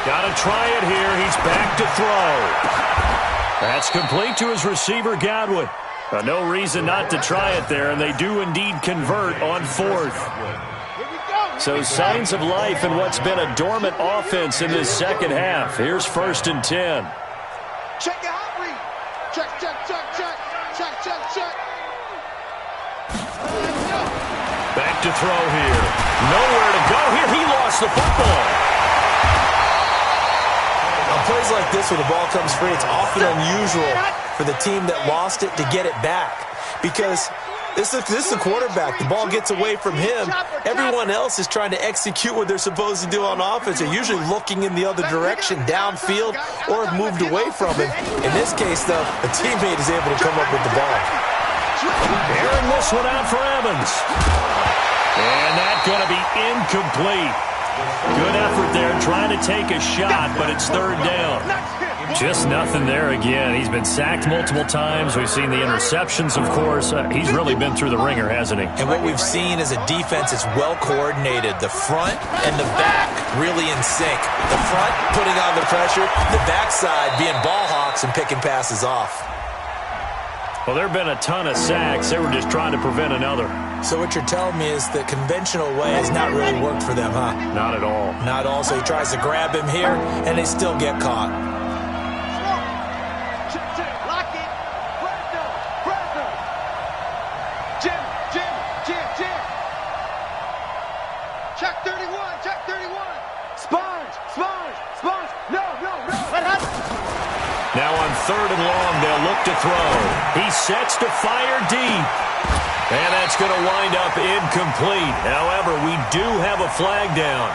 Got to try it here. He's back to throw. That's complete to his receiver, Godwin. No reason not to try it there, and they do indeed convert on fourth. So signs of life in what's been a dormant offense in this second half. Here's 1st and 10. Check it out, Reed. Check. Back to throw here. Nowhere to go here. He lost the football. On plays like this, when the ball comes free, it's often unusual for the team that lost it to get it back. Because this is the quarterback. The ball gets away from him. Everyone else is trying to execute what they're supposed to do on offense. They're usually looking in the other direction, downfield, or have moved away from him. In this case, though, a teammate is able to come up with the ball. Airing this one out for Evans. And that's going to be incomplete. Good effort there trying to take a shot, but it's third down. Just nothing there again. He's been sacked multiple times. We've seen the interceptions, of course. He's really been through the ringer, hasn't he? And what we've seen is a defense that's well coordinated. The front and the back really in sync. The front putting on the pressure, the backside being ball hawks and picking passes off. Well, there have been a ton of sacks. They were just trying to prevent another. So what you're telling me is the conventional way has not really worked for them, huh? Not at all. Not all. So he tries to grab him here, and they still get caught. Check 31. Sponge. No. Now on 3rd and long, they'll look to throw. He sets to fire deep. And that's going to wind up incomplete. However, we do have a flag down.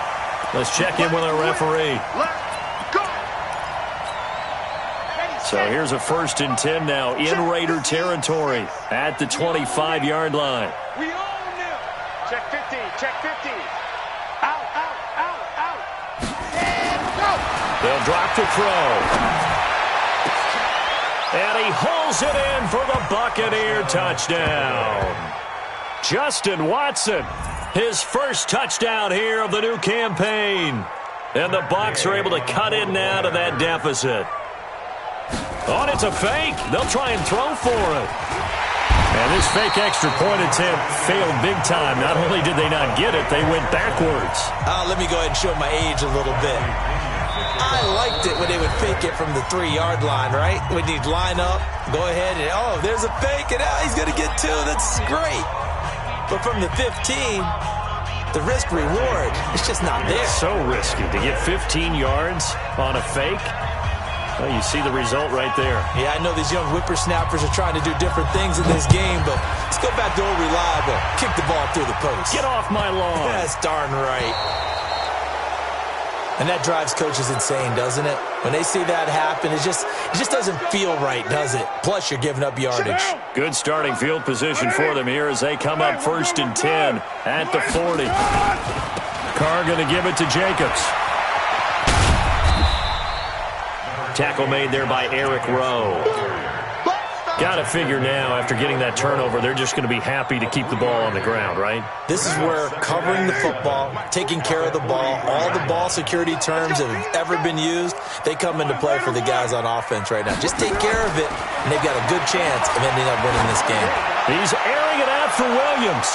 Let's check in with our referee. So here's a 1st and 10 now in Raider territory at the 25-yard line. We own them. Check 50. Out. And go. They'll drop to throw. And he hauls it in for the Buccaneer touchdown. Justin Watson, his first touchdown here of the new campaign. And the Bucs are able to cut in now to that deficit. Oh, and it's a fake. They'll try and throw for it. And this fake extra point attempt failed big time. Not only did they not get it, they went backwards. Let me go ahead and show my age a little bit. I liked it when they would fake it from the 3-yard line, right? When he'd line up, go ahead, and there's a fake, and he's going to get 2. That's great. But from the 15, the risk-reward, it's just not there. So risky to get 15 yards on a fake. Well, you see the result right there. Yeah, I know these young whippersnappers are trying to do different things in this game, but let's go back to old reliable. Kick the ball through the post. Get off my lawn. That's darn right. And that drives coaches insane, doesn't it? When they see that happen, it just doesn't feel right, does it? Plus, you're giving up yardage. Good starting field position for them here as they come up 1st and 10 at the 40. Carr going to give it to Jacobs. Tackle made there by Eric Rowe. Got to figure now, after getting that turnover, they're just going to be happy to keep the ball on the ground, right? This is where covering the football, taking care of the ball, all the ball security terms that have ever been used, they come into play for the guys on offense right now. Just take care of it, and they've got a good chance of ending up winning this game. He's airing it out for Williams.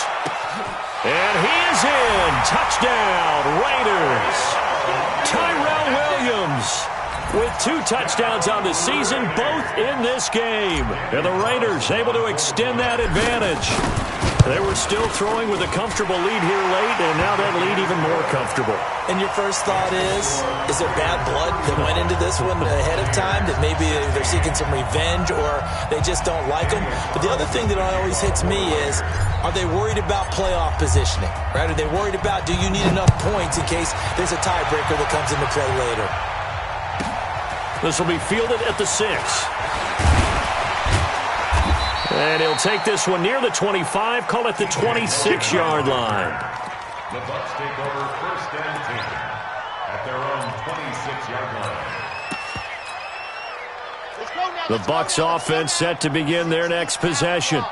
And he is in. Touchdown, Raiders. Tyrell Williams with 2 touchdowns on the season, both in this game. And the Raiders able to extend that advantage. They were still throwing with a comfortable lead here late, and now that lead even more comfortable. And your first thought is there bad blood that went into this one ahead of time, that maybe they're seeking some revenge or they just don't like them? But the other thing that always hits me is, are they worried about playoff positioning? Right? Are they worried about, do you need enough points in case there's a tiebreaker that comes into play later? This will be fielded at the 6. And he'll take this one near the 25, call it the 26-yard line. The Bucs take over 1st and 10 at their own 26-yard line. The Bucs offense set to begin their next possession.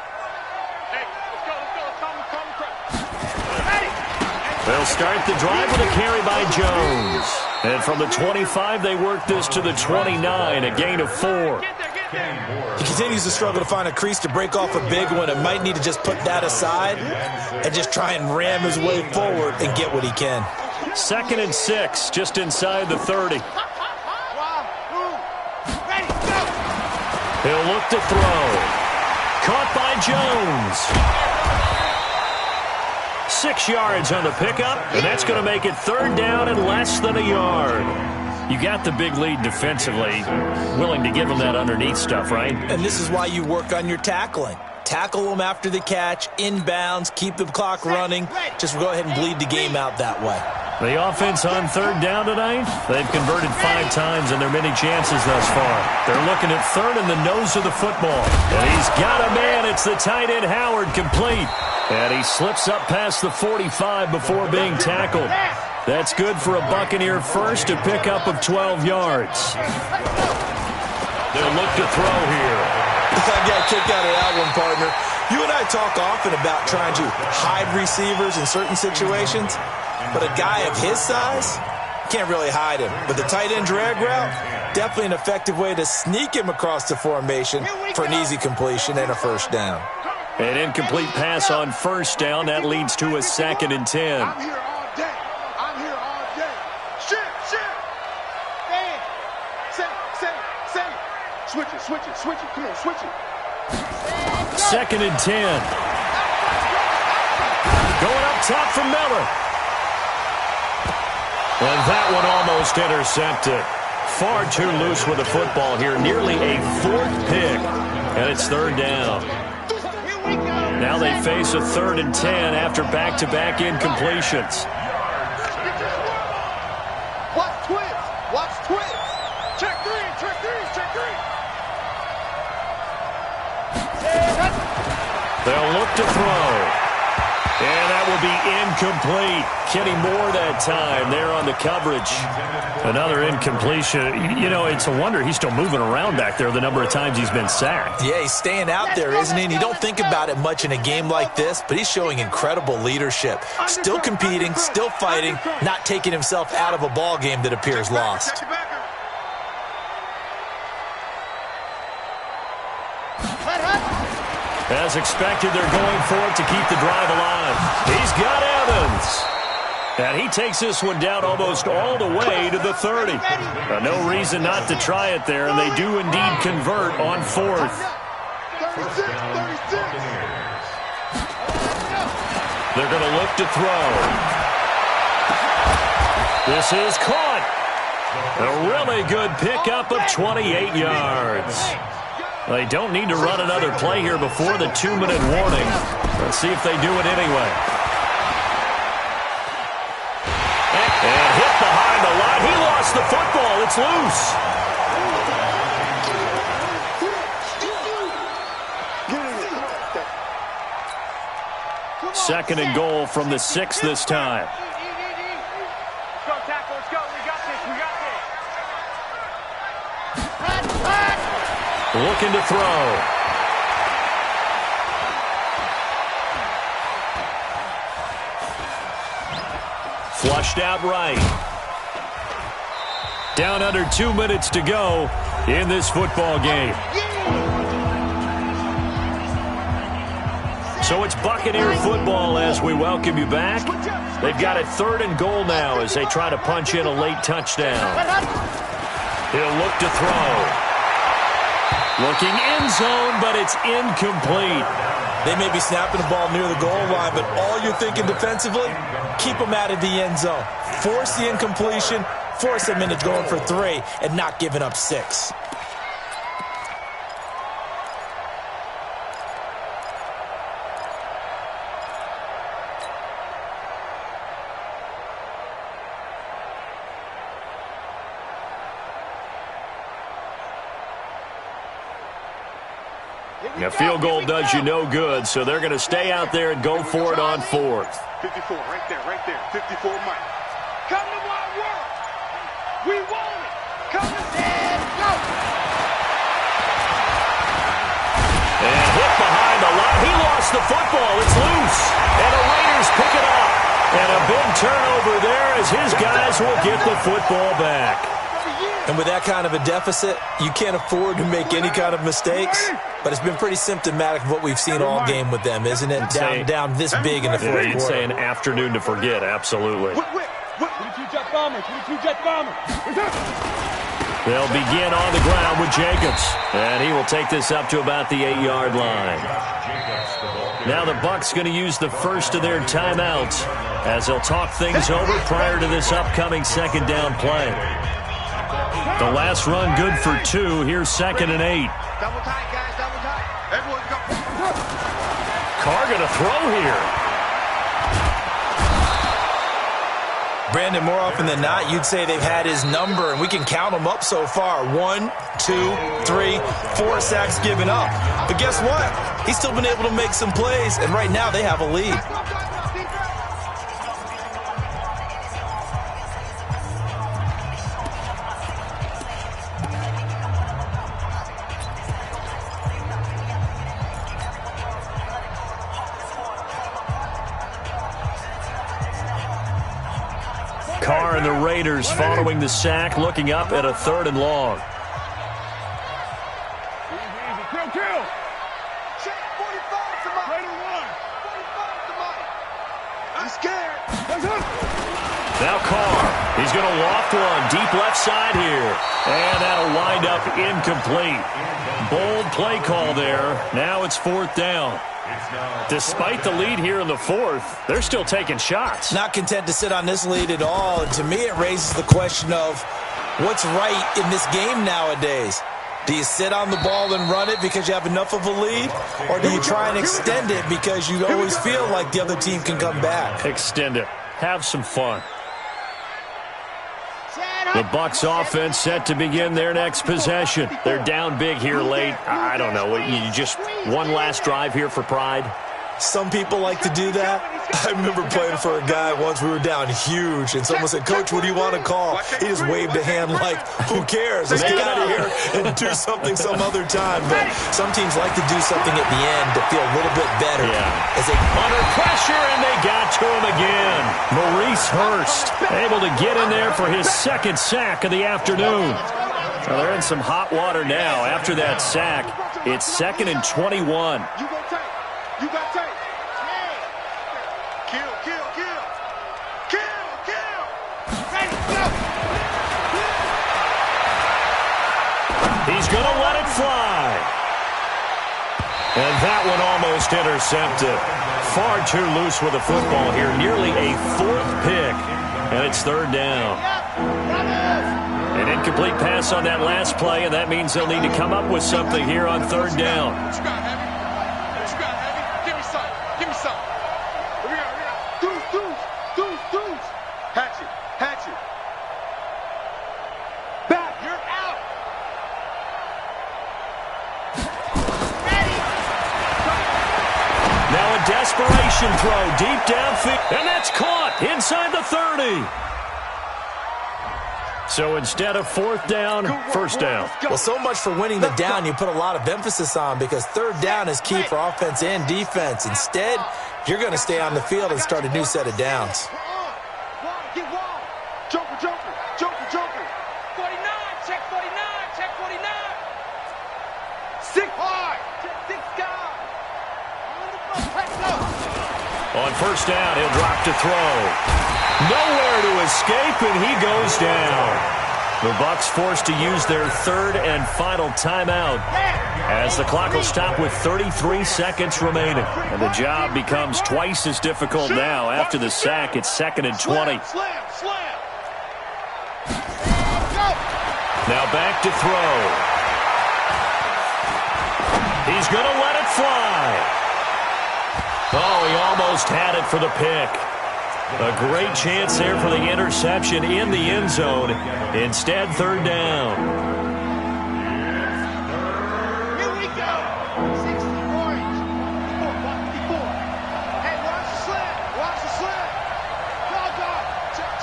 They'll start the drive with a carry by Jones. And from the 25, they work this to the 29, a gain of 4. He continues to struggle to find a crease to break off a big one and might need to just put that aside and just try and ram his way forward and get what he can. 2nd and 6, just inside the 30. He'll look to throw. Caught by Jones. 6 yards on the pickup, and that's going to make it 3rd down and less than a yard. You got the big lead defensively, willing to give them that underneath stuff, right? And this is why you work on your tackling. Tackle them after the catch, inbounds, keep the clock running. Just go ahead and bleed the game out that way. The offense on 3rd down tonight, they've converted 5 times in their many chances thus far. They're looking at 3rd in the nose of the football. And he's got a man. It's the tight end Howard, complete. And he slips up past the 45 before being tackled. That's good for a Buccaneer first, a pickup of 12 yards. They'll look to throw here. I got a kick out of that one, partner. You and I talk often about trying to hide receivers in certain situations, but a guy of his size, can't really hide him. But the tight end drag route, definitely an effective way to sneak him across the formation for an easy completion and a 1st down. An incomplete pass on 1st down. That leads to a 2nd and 10. I'm here all day. I'm here all day. Shift. Stand. Send. Switch it. Come on, switch it. 2nd and 10. Going up top for Miller. And that one almost intercepted. Far too loose with the football here. Nearly a 4th pick. And it's 3rd down. Now they face a 3rd and 10 after back-to-back incompletions. Watch twins. Check three. They'll look to throw. And that will be incomplete. Kenny Moore that time there on the coverage. Another incompletion. You know, it's a wonder he's still moving around back there the number of times he's been sacked. Yeah, he's staying out there, isn't he? And you don't think about it much in a game like this, but he's showing incredible leadership. Still competing, still fighting, not taking himself out of a ball game that appears lost. As expected, they're going for it to keep the drive alive. He's got Evans. And he takes this one down almost all the way to the 30. No reason not to try it there, and they do indeed convert on 4th. 36. They're going to look to throw. This is caught. A really good pickup of 28 yards. They don't need to run another play here before the 2-minute warning. Let's see if they do it anyway. And hit behind the line. He lost the football. It's loose. 2nd and goal from the 6 this time. Let's go, tackle. Let's go. We got this. looking to throw. Flushed out right. Down under 2 minutes to go in this football game. So it's Buccaneer football as we welcome you back. They've got a 3rd and goal now as they try to punch in a late touchdown. He'll look to throw. Looking end zone, but it's incomplete. They may be snapping the ball near the goal line, but all you're thinking defensively, keep them out of the end zone. Force the incompletion, force them into going for 3, and not giving up 6. A field goal does you no good, so they're going to stay out there and go for it on 4th. 54, right there, 54, Mike. Come to Wild World. We want it. Come to go. And hit behind the line. He lost the football. It's loose. And the Raiders pick it up. And a big turnover there as his guys will get the football back. And with that kind of a deficit, you can't afford to make any kind of mistakes. But it's been pretty symptomatic of what we've seen all game with them, isn't it? Down this big in the fourth quarter. You'd say an afternoon to forget, absolutely. 22 jet bomber, 22 jet bomber. They'll begin on the ground with Jacobs. And he will take this up to about the 8-yard line. Now the Bucs going to use the first of their timeouts as they'll talk things over prior to this upcoming 2nd down play. The last run good for 2. Here's 2nd and 8. Double tight, guys, double tight. Everyone go. Carr going to throw here. Brandon, more often than not, you'd say they've had his number, and we can count them up so far. 1, 2, 3, 4 sacks given up. But guess what? He's still been able to make some plays, and right now they have a lead. Carr and the Raiders following the sack, looking up at a 3rd and long. Easy, kill. Check 45 to Mike. Raider 1. 45 to Mike. I'm scared. Now Carr, he's going to loft one deep left side here. And that'll wind up incomplete. Bold play call there. Now it's 4th down. Despite the lead here in the 4th, they're still taking shots. Not content to sit on this lead at all. And to me, it raises the question of what's right in this game nowadays. Do you sit on the ball and run it because you have enough of a lead? Or do you try and extend it because you always feel like the other team can come back? Extend it. Have some fun. The Bucs offense set to begin their next possession. They're down big here late. I don't know. You just one last drive here for pride? Some people like to do that. I remember playing for a guy once. We were down huge, and someone said, "Coach, what do you want to call?" He just waved a hand like, "Who cares? Let's get out of here and do something some other time." But some teams like to do something at the end to feel a little bit better. Yeah. As they under pressure, and they got to him again. Maurice Hurst able to get in there for his 2nd sack of the afternoon. Well, they're in some hot water now. After that sack, it's 2nd and 21. You got tape. Kill. Ready, go. He's going to let it fly. And that one almost intercepted. Far too loose with the football here. Nearly a 4th pick. And it's 3rd down. An incomplete pass on that last play, and that means they'll need to come up with something here on 3rd down. Hatchet. Back, you're out. Ready. Now a desperation throw deep downfield, and that's caught inside the 30. So instead of fourth down, first down. Well, so much for winning the down you put a lot of emphasis on, because third down is key for offense and defense. Instead, you're going to stay on the field and start a new set of downs. Joker, Joker, Joker, Joker. 49, check 49, check 49. 6 high. Six guys. On first down, he'll drop to throw. Nowhere to escape, and he goes down. The Bucs forced to use their third and final timeout as the clock will stop with 33 seconds remaining. And the job becomes twice as difficult now. After the sack, it's 2nd and 20. Slam. Now back to throw. He's going to let it fly. Oh, he almost had it for the pick. A great chance there for the interception in the end zone. Instead, third down. Here we go. 60 orange. 54. Hey, watch the slant. Watch the slant. Go. Check.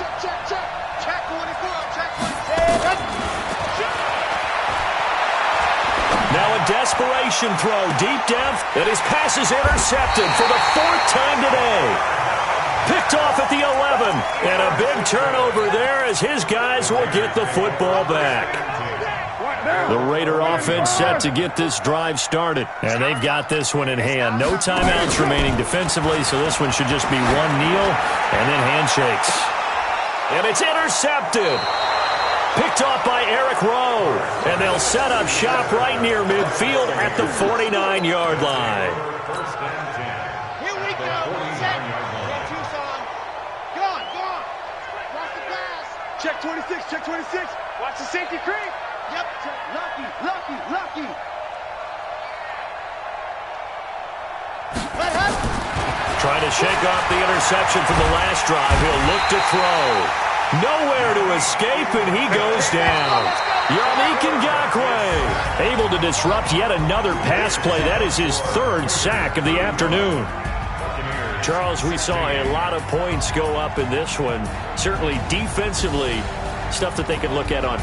Check 24. Check 24. Now a desperation throw deep down, and his pass is intercepted for the 4th time today. Picked off at the 11, and a big turnover there as his guys will get the football back. The Raider offense set to get this drive started, and they've got this one in hand. No timeouts remaining defensively, so this one should just be one kneel and then handshakes. And it's intercepted. Picked off by Eric Rowe, and they'll set up shop right near midfield at the 49-yard line. Here we go. Check. Tucson. Gone. Watch the pass. Check 26. Watch the safety creep. Yep. Lucky. What happened? Trying to shake off the interception from the last drive. He'll look to throw. Nowhere to escape, and he goes down. Yannick Ngakoue able to disrupt yet another pass play. That is his 3rd sack of the afternoon. Charles, we saw a lot of points go up in this one. Certainly defensively, stuff that they can look at on